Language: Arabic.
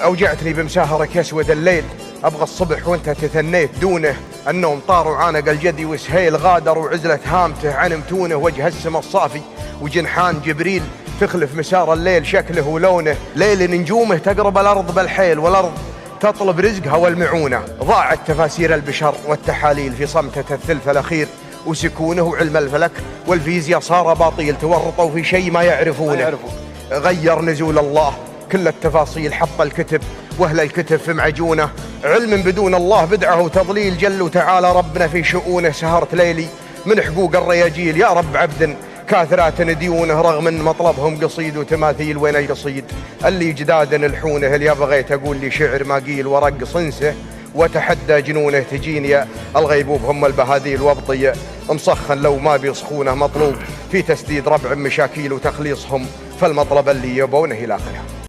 أوجعتني بمساهرك يسود الليل، أبغى الصبح وانت تثنيت دونه. النوم طار وعانق الجدي وسهيل غادر، وعزلة هامته عن متونه. وجه السما الصافي وجنحان جبريل تخلف مسار الليل شكله ولونه. ليل نجومه تقرب الأرض بالحيل، والأرض تطلب رزقها والمعونة. ضاعت تفاسير البشر والتحاليل في صمتة الثلث الأخير، وسكونه علم الفلك والفيزياء صار باطيل. تورطوا في شيء ما يعرفونه. غير نزول الله كل التفاصيل، حط الكتب واهل الكتب في معجونه. علم بدون الله بدعه وتضليل، جل وتعالى ربنا في شؤونه. سهرت ليلي من حقوق الرياجيل، يا رب عبد كاثرات ديونه، رغم ان مطلبهم قصيد وتماثيل. وين القصيد اللي جداد نلحونه؟ اللي بغيت اقول لي شعر ما قيل ورقص انسه، وتحدى جنونه تجيني الغيبوب هم البهاذيل. وابطي مصخن لو ما بيصخونه، مطلوب في تسديد ربع مشاكيل وتخليصهم، فالمطلب اللي يبونه الى اخره.